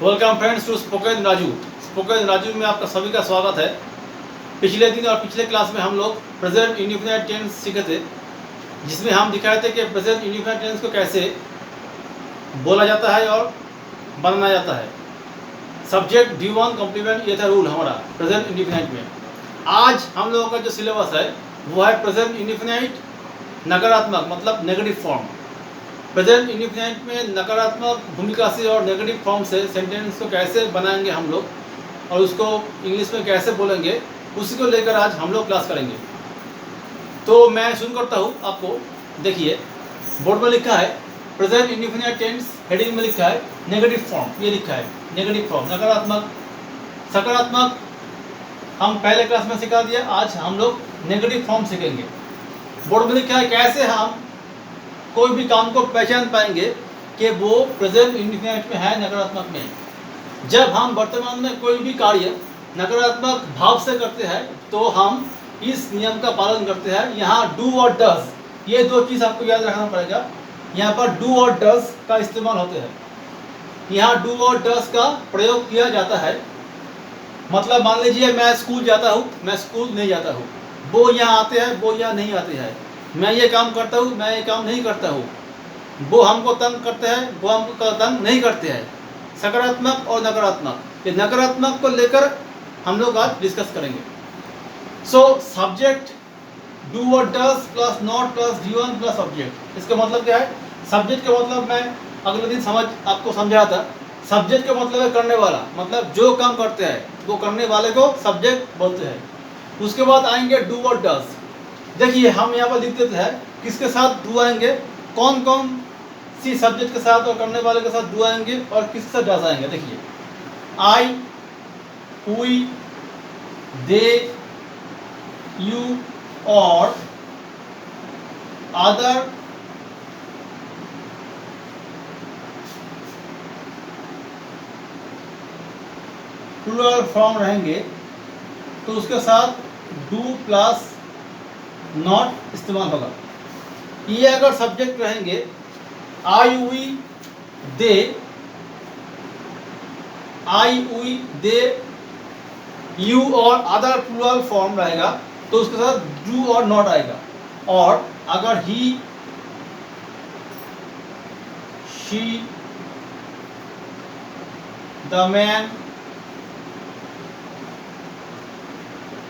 Welcome friends to spoken Raju. Spoken Raju में आपका सभी का स्वागत है। पिछले दिन और पिछले क्लास में हम लोग प्रेजेंट इंडेफिनिट टेंस सीखे थे, जिसमें हम दिखाए थे कि प्रेजेंट इंडेफिनिट टेंस को कैसे बोला जाता है और बनाया जाता है। सब्जेक्ट ड्यू ऑन कॉम्प्लीमेंट, ये था रूल हमारा प्रेजेंट इंडेफिनिट में। आज हम लोगों का जो सिलेबस है वो है प्रेजेंट इंडेफिनिट नकारात्मक, मतलब नेगेटिव फॉर्म। प्रेजेंट इंडेफिनिट में नकारात्मक भूमिका से और नेगेटिव फॉर्म से सेंटेंस को कैसे बनाएंगे हम लोग और उसको इंग्लिश में कैसे बोलेंगे, उसी को लेकर आज हम लोग क्लास करेंगे। तो मैं शुरू करता हूँ। आपको देखिए बोर्ड में लिखा है प्रेजेंट इंडेफिनिट टेंस, हेडिंग में लिखा है नेगेटिव फॉर्म। ये लिखा है नेगेटिव फॉर्म, नकारात्मक, सकारात्मक हम पहले क्लास में सिखा दिया। आज हम लोग नेगेटिव फॉर्म सीखेंगे। बोर्ड में लिखा है कैसे हम कोई भी काम को पहचान पाएंगे कि वो प्रेजेंट इंडेफिनिट में है, नकारात्मक में। जब हम वर्तमान में कोई भी कार्य नकारात्मक भाव से करते हैं तो हम इस नियम का पालन करते हैं। यहाँ डू और डज, ये दो चीज़ आपको याद रखना पड़ेगा। यहाँ पर डू और डज का इस्तेमाल होते हैं। यहाँ डू और डज का प्रयोग किया जाता है। मतलब मान लीजिए मैं स्कूल जाता हूँ, मैं स्कूल नहीं जाता हूँ। वो यहाँ आते हैं, वो यहाँ नहीं आते हैं। मैं ये काम करता हूँ, मैं ये काम नहीं करता हूँ। वो हमको तंग करते हैं, वो हमको तंग नहीं करते हैं। सकारात्मक और नकारात्मक, ये नकारात्मक को लेकर हम लोग आज डिस्कस करेंगे। सो सब्जेक्ट डू और does plus not plus D one plus object. इसका मतलब क्या है? सब्जेक्ट का मतलब मैं अगले दिन आपको समझाया था। सब्जेक्ट का मतलब है करने वाला, मतलब जो काम करते हैं वो करने वाले को सब्जेक्ट बोलते हैं। उसके बाद आएंगे डू और डज। देखिए हम यहाँ पर लिख देते हैं किसके साथ डू आएंगे, कौन कौन सी सब्जेक्ट के साथ और करने वाले के साथ डू आएंगे और किसके साथ डज आएंगे। देखिए आई, वी, दे, यू और अदर प्लूरल फॉर्म रहेंगे तो उसके साथ डू प्लस नॉट इस्तेमाल होगा। ये अगर सब्जेक्ट रहेंगे I, we, they, I, we, they, you और अदर प्लूरल फॉर्म रहेगा तो उसके साथ डू और नॉट आएगा। और अगर he, she, the man,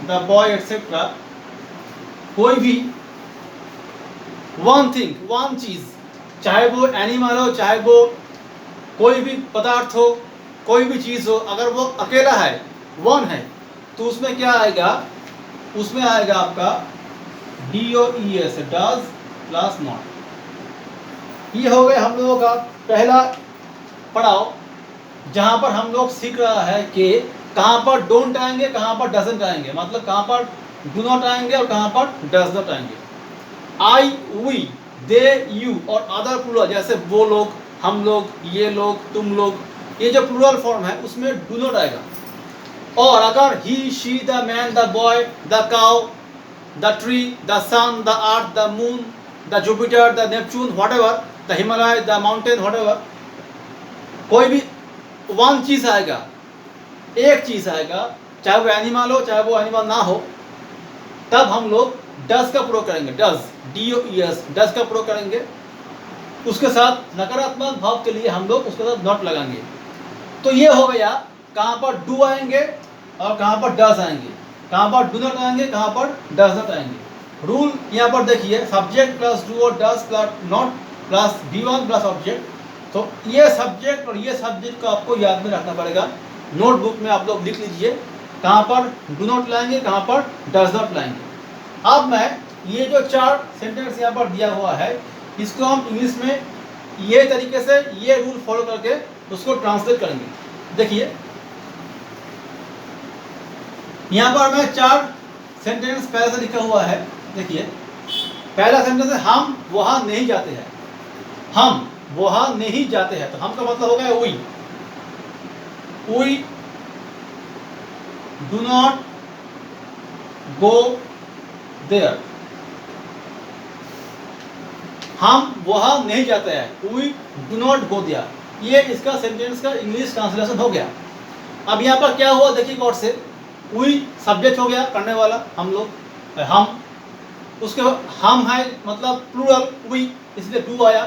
the boy etcetera, कोई भी वन थिंग, वन चीज, चाहे वो एनिमल हो, चाहे वो कोई भी पदार्थ हो, कोई भी चीज हो, अगर वो अकेला है, वन है, तो उसमें क्या आएगा? उसमें आएगा आपका D O E S, does plus not. ये हो गया हम लोगों का पहला पड़ाव, जहां पर हम लोग सीख रहा है कि कहां पर डोंट आएंगे, कहां पर डजंट आएंगे, मतलब कहां पर डू नॉट आएंगे और कहां पर डज नॉट आएंगे। आई, वी, दे, यू और अदर प्लूरल, जैसे वो लोग, हम लोग, ये लोग, तुम लोग, ये जो प्लूरल फॉर्म है उसमें डू नॉट आएगा। और अगर he, she, the man, the boy, the cow, the tree, the sun, the earth, the moon, the Jupiter, the Neptune, whatever, the Himalaya, the mountain, whatever, कोई भी वन चीज आएगा, एक चीज आएगा, चाहे वो एनिमल हो चाहे वो एनिमल ना हो, तब हम लोग डज का प्रयोग करेंगे। Does, D O E S, does का प्रयोग करेंगे। उसके साथ नकारात्मक भाव के लिए हम लोग उसके साथ नॉट लगाएंगे। तो ये हो गया कहाँ पर डू आएंगे और कहाँ पर डज आएंगे, कहाँ पर डू नॉट आएंगे, कहाँ पर डज नॉट आएंगे। रूल यहाँ पर देखिए, सब्जेक्ट प्लस डू और does plus not plus D one plus object. तो ये सब्जेक्ट और ये सब्जेक्ट को आपको याद में रखना पड़ेगा। नोटबुक में आप लोग लिख लीजिए कहाँ पर डू नॉट लाएंगे, कहाँ पर डज नॉट लाएंगे। अब मैं ये जो चार सेंटेंस यहाँ पर दिया हुआ है, इसको हम इंग्लिश में ये तरीके से, ये रूल फॉलो करके उसको ट्रांसलेट करेंगे। देखिए यहाँ पर मैं चार सेंटेंस पहले से लिखा हुआ है। देखिए पहला सेंटेंस है हम वहां नहीं जाते हैं। हम वहां नहीं जाते हैं, तो हम का मतलब हो गया we. We do not go there. हम वहां नहीं जाते हैं, we do not go there. ये इसका सेंटेंस का इंग्लिश ट्रांसलेशन हो गया। अब यहाँ पर क्या हुआ देखिए गौर से, वी सब्जेक्ट हो गया करने वाला, हम लोग, हम, उसके बाद हम है मतलब प्लूरल वी, इसलिए डू आया।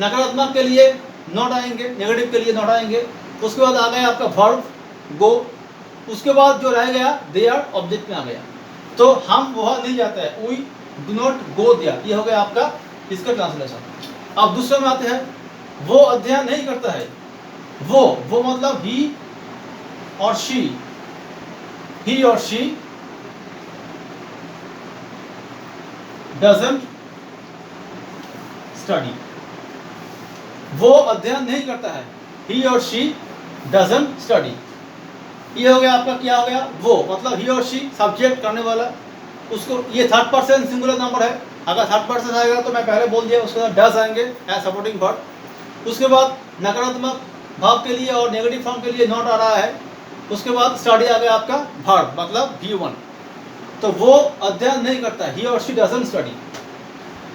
नकारात्मक के लिए नॉट आएंगे, नेगेटिव के लिए नॉट आएंगे। उसके बाद आ गया आपका वर्ब गो। उसके बाद जो रह गया दे आर ऑब्जेक्ट में आ गया। तो हम वहाँ नहीं जाते हैं, we do not go there, ये हो गया आपका इसका ट्रांसलेशन। अब दूसरे में आते हैं, वो अध्ययन नहीं करता है। वो मतलब ही और she, he or she doesn't study। वो अध्ययन नहीं करता है, he or she doesn't study। ये हो गया आपका, क्या हो गया, वो मतलब he or she सब्जेक्ट करने वाला, उसको ये थर्ड पर्सन सिंगुलर नंबर है। अगर थर्ड पर्सन आएगा तो मैं पहले बोल दिया, उसके बाद डज आएंगे एज सपोर्टिंग वर्ब। उसके बाद नकारात्मक भाव के लिए और नेगेटिव फॉर्म के लिए नॉट आ रहा है। उसके बाद स्टडी आ गया आपका वर्ब मतलब V1। तो वो अध्ययन नहीं करता, ही और शी डजंट स्टडी।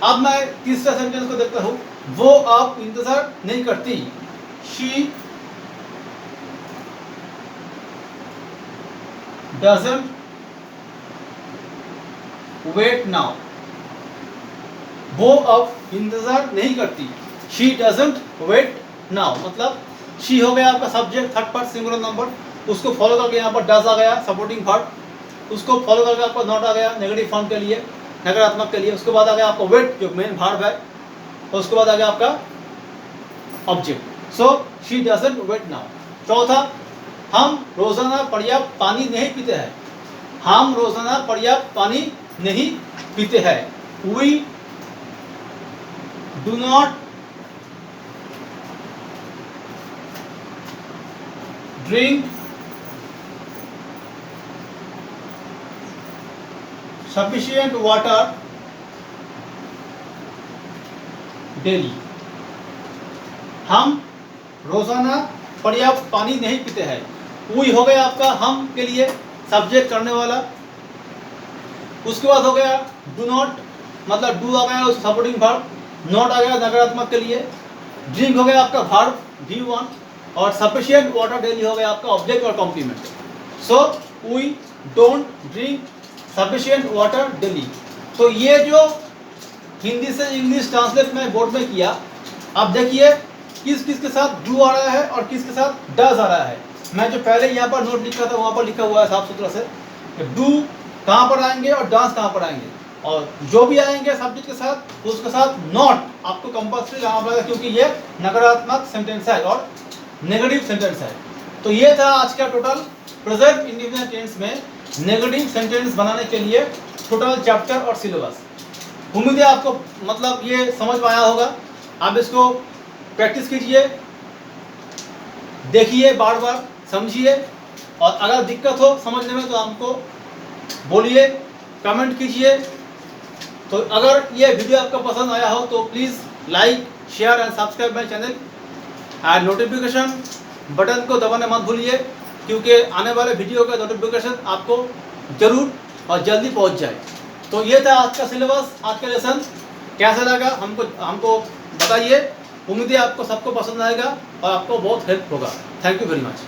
अब मैं तीसरा सेंटेंस को देखता हूँ, वो आप इंतजार नहीं करती, शी डजंट वेट नाउ। वो अब इंतजार नहीं करती, शी डजंट वेट नाउ मतलब शी हो गया आपका subject third person singular number, उसको फॉलो करके यहाँ पर डज आ गया सपोर्टिंग वर्ब, उसको फॉलो करके आपका नॉट आ गया नेगेटिव फॉर्म के लिए, नकारात्मक के लिए। उसके बाद आ गया आपका वेट जो मेन वर्ब है, और उसके बाद आ गया आपका object. So she doesn't wait now. चौथा, हम रोजाना पर्याप्त पानी नहीं पीते हैं। हम रोजाना पर्याप्त पानी नहीं पीते हैं, we do not drink sufficient water daily। हम रोजाना पर्याप्त पानी नहीं पीते हैं। वी हो गया आपका हम के लिए सब्जेक्ट करने वाला। उसके बाद हो गया डू नॉट मतलब डू आ गया सपोर्टिंग वर्ब, नॉट आ गया नकारात्मक के लिए, ड्रिंक हो गया आपका वर्ब V1 और सफिशिएंट वाटर डेली हो गया आपका ऑब्जेक्ट और complement. So we don't drink sufficient water daily. तो ये जो हिंदी से इंग्लिश ट्रांसलेट मैं बोर्ड में किया, अब देखिए किस किस के साथ डू आ रहा है और किस के साथ डज आ रहा है। मैं जो पहले यहाँ पर नोट लिखा था वहाँ पर लिखा हुआ है साफ सुथरा से, डू कहाँ पर आएंगे और डांस कहाँ पर आएंगे, और जो भी आएंगे सब्जेक्ट के साथ उसके साथ नॉट आपको कंपल्सरी लाना पड़ेगा, क्योंकि ये नकारात्मक सेंटेंस है और नेगेटिव सेंटेंस है। तो ये था आज का टोटल प्रेजेंट इंडिफिनिट टेंस में नेगेटिव सेंटेंस बनाने के लिए टोटल चैप्टर और सिलेबस। उम्मीद है आपको मतलब ये समझ में आया होगा। आप इसको प्रैक्टिस कीजिए, देखिए, बार बार समझिए, और अगर दिक्कत हो समझने में तो हमको बोलिए, कमेंट कीजिए। तो अगर ये वीडियो आपको पसंद आया हो तो please like share and subscribe my channel और नोटिफिकेशन बटन को दबाना मत भूलिए, क्योंकि आने वाले वीडियो का नोटिफिकेशन आपको जरूर और जल्दी पहुंच जाए। तो ये था आज का सिलेबस, आज का लेसन। कैसा लगा हमको बताइए। उम्मीद है आपको सबको पसंद आएगा और आपको बहुत हेल्प होगा। Thank you very much.